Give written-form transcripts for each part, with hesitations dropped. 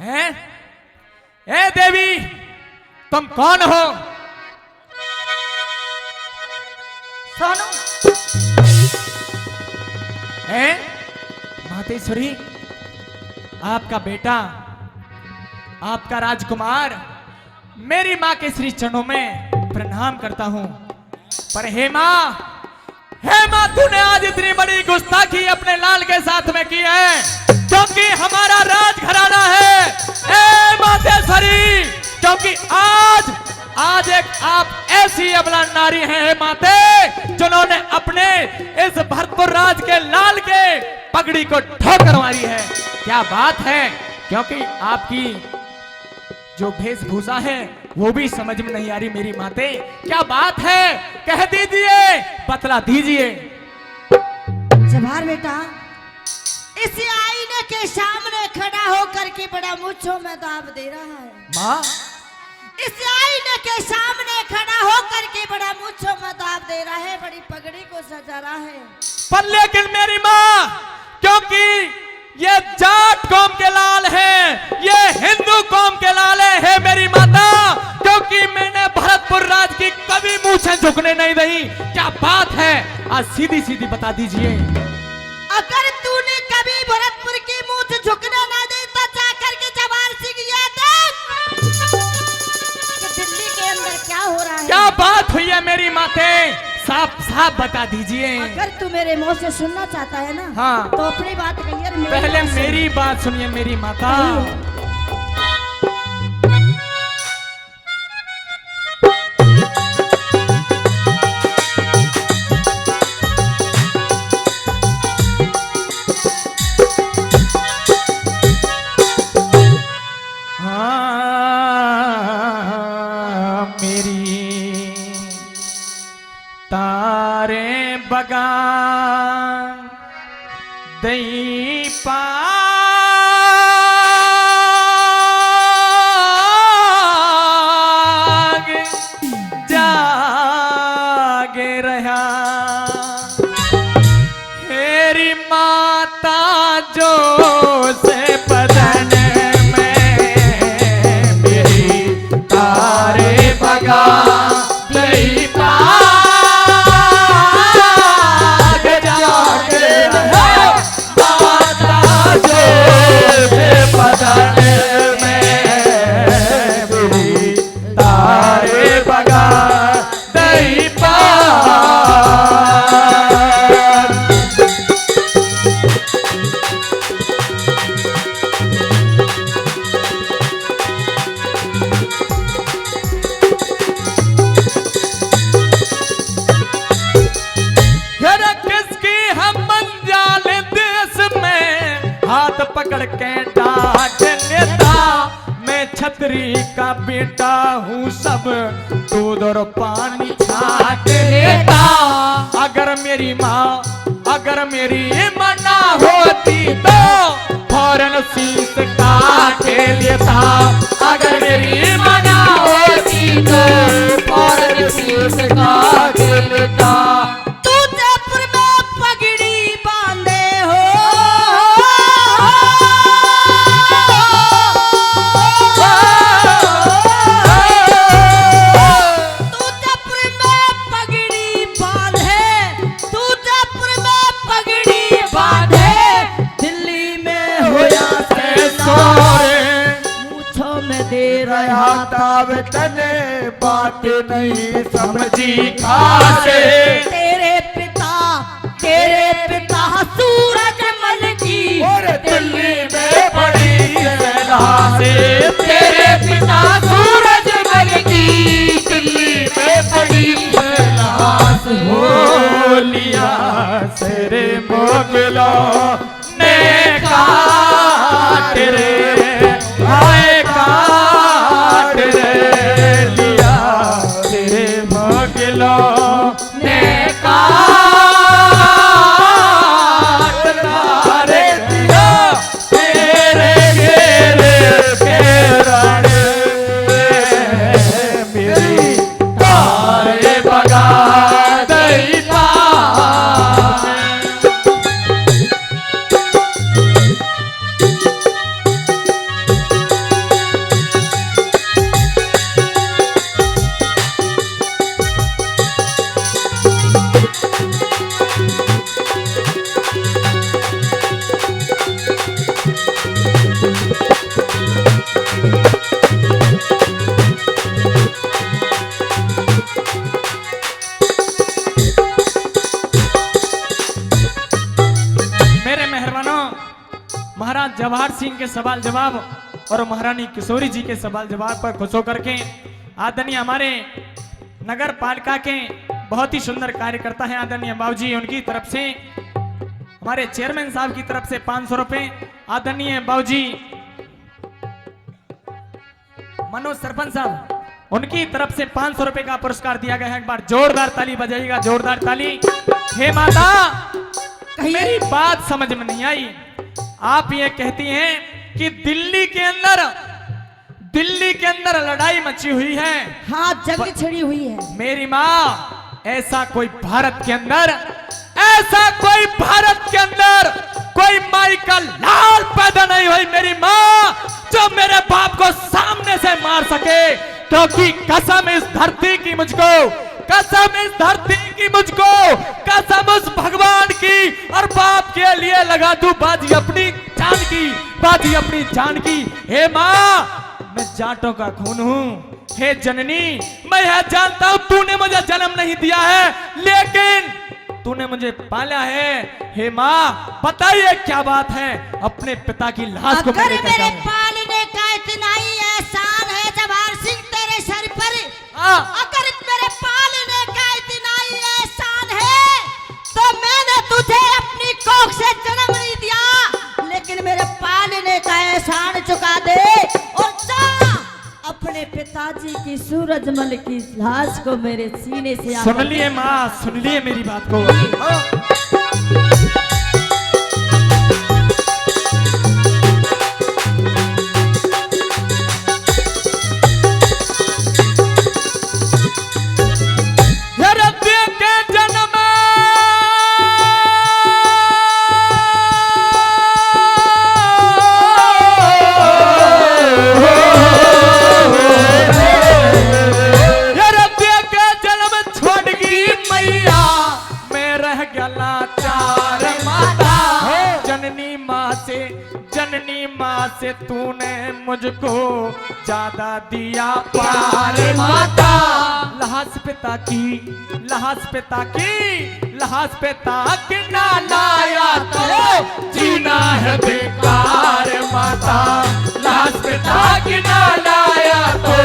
हैं? ए देवी, तुम कौन हो? सोनू। हैं? मातेश्वरी, आपका बेटा, आपका राजकुमार मेरी माँ के श्री चरणों में प्रणाम करता हूं। पर हे माँ, तूने आज इतनी बड़ी गुस्ताखी अपने लाल के साथ में की है, क्योंकि हमारा राजघराना है। ए मातेश्वरी, क्योंकि आज एक आप ऐसी अबला नारी हैं हे माते, जिन्होंने अपने इस भरतपुर राज के लाल के पगड़ी को ठोकर मारी है। क्या बात है, क्योंकि आपकी जो वेशभूषा है वो भी समझ में नहीं आ रही मेरी माते। क्या बात है, कह दीजिए, बतला दीजिए। जवाहर बेटा, इस आईने के सामने खड़ा होकर के बड़ा मुझों में दाब दे रहा है। माँ, इस आईने के सामने खड़ा होकर के बड़ा मुझों में दाब दे रहा है, बड़ी पगड़ी को सजा रहा है। पर लेकिन मेरी माँ, क्योंकि ये जाट कौम के लाल हैं, ये हिंदू कौम के लाल है मेरी माता, क्योंकि मैंने भरतपुर राज की कभी मूछें झुकने नहीं दी। क्या बात है, आज सीधी सीधी बता दीजिए। अगर तूने कभी भरतपुर की मूछ झुकने ना दी तो जाकर के जवाहर सिंह ये देख कि दिल्ली के अंदर क्या हो रहा है। क्या बात हुई है मेरी माते, साफ साफ बता दीजिए। अगर तू मेरे मुंह से सुनना चाहता है ना, हाँ, तो अपनी बात कहिए। पहले मेरी बात सुनिए मेरी माता। तारे बगान दई पाग जागे रहा मेरी माता जो से बदन में मेरी तारे बगान दई पकड़ के डांट लेता। मैं छतरी का बेटा हूँ, सब दूध और पानी छाट लेता। अगर मेरी माँ ना होती तो फौरन शीश काट लेता। अगर मेरी माँ ना होती तो फौरन शीश काट लेता। तने बात नहीं समझी खासे। तेरे पिता सूरजमल की और दिल्ली में बड़ी सेना से। तेरे पिता सूरजमल की दिल्ली में बड़ी सेना से। हो लिया तेरे मोगलों ने काट रे, आए काट रे लिया तेरे मोगलों ने काट रे। महाराज जवाहर सिंह के सवाल जवाब और महारानी किशोरी जी के सवाल जवाब पर खुश होकर के आदरणीय हमारे नगर पालिका के बहुत ही सुंदर कार्यकर्ता है आदरणीय बाबूजी, उनकी तरफ से हमारे चेयरमैन साहब की तरफ से 500 रुपए, आदरणीय बाबूजी मनोज सरपंच साहब उनकी तरफ से 500 रुपए का पुरस्कार दिया गया है। एक बार जोरदार ताली बजाइएगा, जोरदार ताली। हे माता, मेरी बात समझ में नहीं आई। आप ये कहती हैं कि दिल्ली के अंदर लड़ाई मची हुई है। हाँ, जंग छिड़ी हुई है। मेरी माँ, ऐसा कोई भारत के अंदर कोई माई का लाल पैदा नहीं हुई मेरी माँ, जो मेरे बाप को सामने से मार सके। क्योंकि कसम इस धरती की मुझको, कसम उस भगवान की, और बाप के लिए लगा दूं बाजी अपनी जान की। हे माँ, मैं जाटों का खून हूँ। हे जननी, मैं यह जानता हूं तूने मुझे जन्म नहीं दिया है, लेकिन तूने मुझे पाला है। हे माँ, बताइए क्या बात है? अपने पिता की लाश को अगर मेरे पालने का इतना ही एहसान है जवाहर सिंह तेरे सर पर, अगर मेरे पालने का इतना ही एहसान है, तो मैंने तुझे अपनी कोख से जन्म नहीं दिया, लेकिन मेरे पालने का एहसान चुका दे और जा अपने पिताजी की सूरजमल की लाश को मेरे सीने से। सुन लिए माँ, सुन लिए मेरी बात को। जननी माँ से तूने मुझको ज्यादा दिया प्यार माता। लहास पिता की ना लाया तो जीना है बेकार माता। लहास पिता की ना लाया तो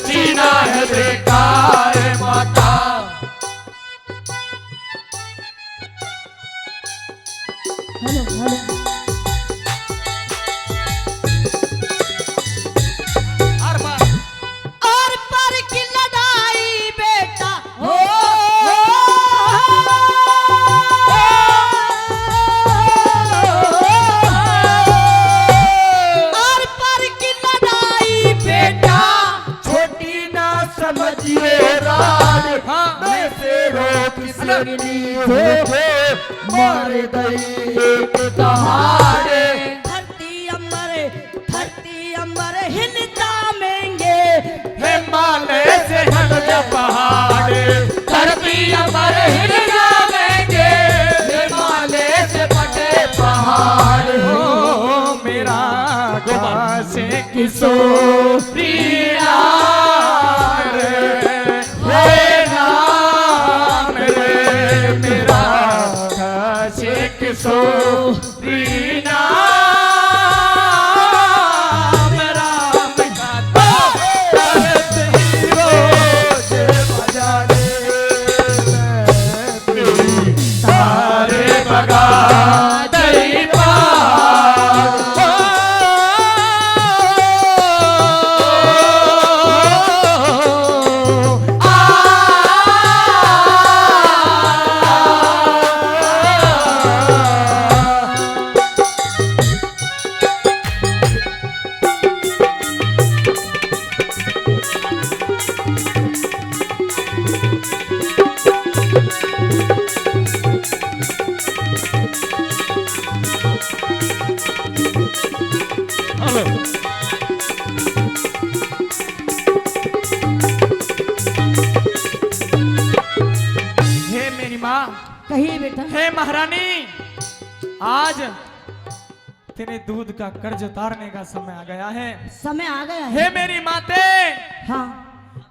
जीना है बेकार माता। मारे एक दहाड़े धरती अंबर हिल जाएंगे। हे माले से हट जा पहाड़े, धरती अंबर हिल जाएंगे। हे माले से फटे पहाड़ हो मेरा गुबा से किशोरी कहिए बेटा। हे महारानी, आज तेरे दूध का कर्ज उतारने का समय आ गया है। समय आ गया है। हे मेरी माते, हाँ,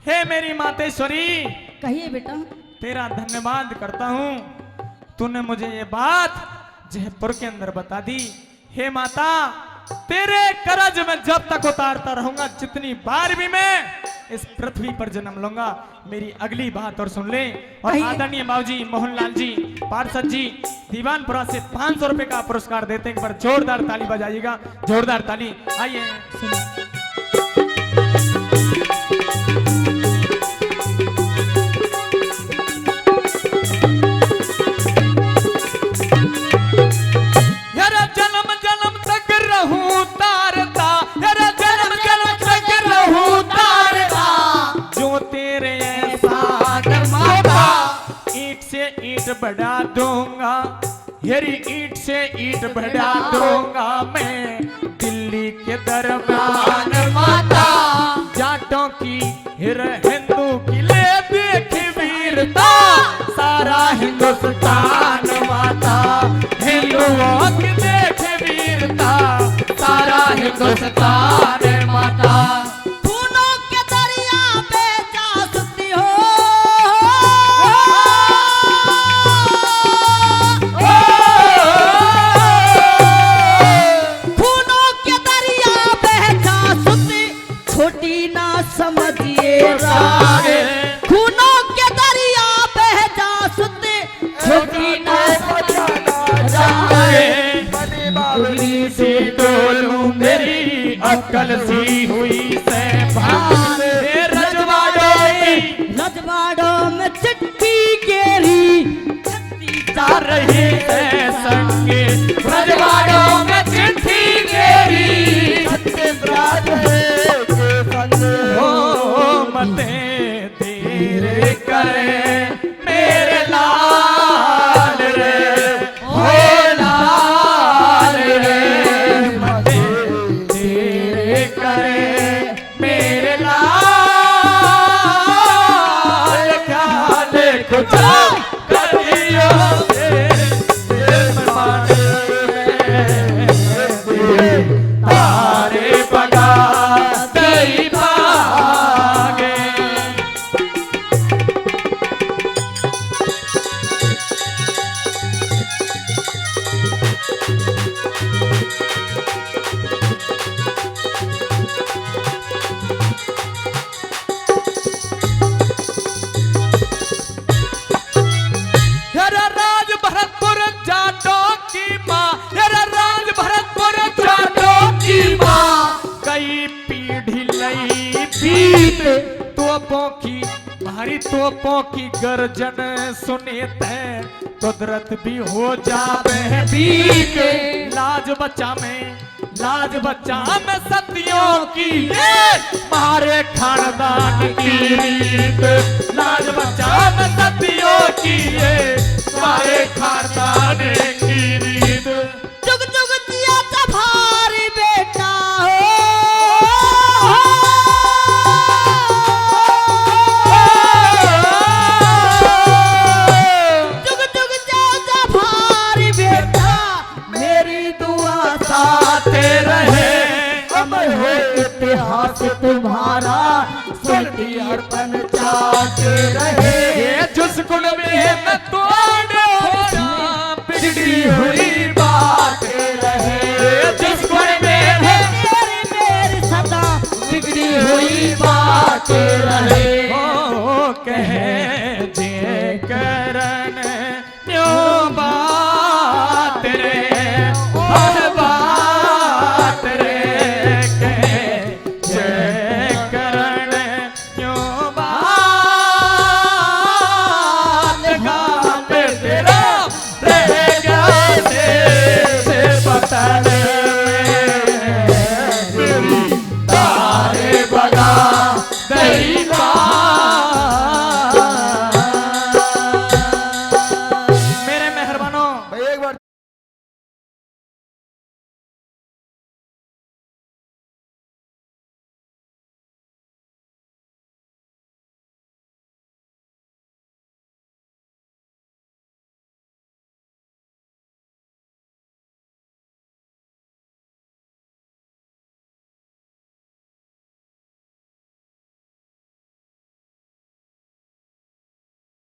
हे मेरी मातेश्वरी, कहिए बेटा। तेरा धन्यवाद करता हूँ, तूने मुझे ये बात जयपुर के अंदर बता दी हे माता, तेरे करज में जब तक उतारता रहूंगा, जितनी बार भी मैं इस पृथ्वी पर जन्म लूंगा। मेरी अगली बात और सुन ले। और आदरणीय बाबूजी मोहनलाल जी पार्षद जी दीवानपुरा से 500 रुपए का पुरस्कार देते हैं। एक बार जोरदार ताली बजाइएगा, जोरदार ताली। आइए सुनिए। बढ़ा दूंगा, हेरी ईंट से ईंट बढ़ा दूंगा मैं, दिल्ली के दरबान माता, जाटों की हिर हिंदू की ले देखी वीरता, सारा हिंदुस्तान माता, हिंदुओं की देखे वीरता, सारा हिंदुस्तान माता। खूनों के दरिया बह जा सुते, छोटी ना बड़ी सी डोलूं मेरी अक्ल सी हुई से भान, रजवाड़ों में चिट्ठी गेरी जा रही है संगे, रजवाड़ों में चिट्ठी गेरी छत्तीसगढ़ हो मते तेरे करे मेरे लाल रे, हो लाल रे, मते तेरे करे मेरे लाल, ख्याल कुछ करियो तारे बगा भारी तोपों की गर्जन सुने ते कुदरत भी हो जावे बीक, लाज बचा में सतियों की मारे खानदान की रीत, लाज बचा में सतियों की मारे खानदान की रीत। जुग जुग जिया भारी बेटा इतिहास तुम्हारा स्वर्गीय अर्पण चाहते रहे, जिस कुल में मैं तोड़ बिगड़ी हुई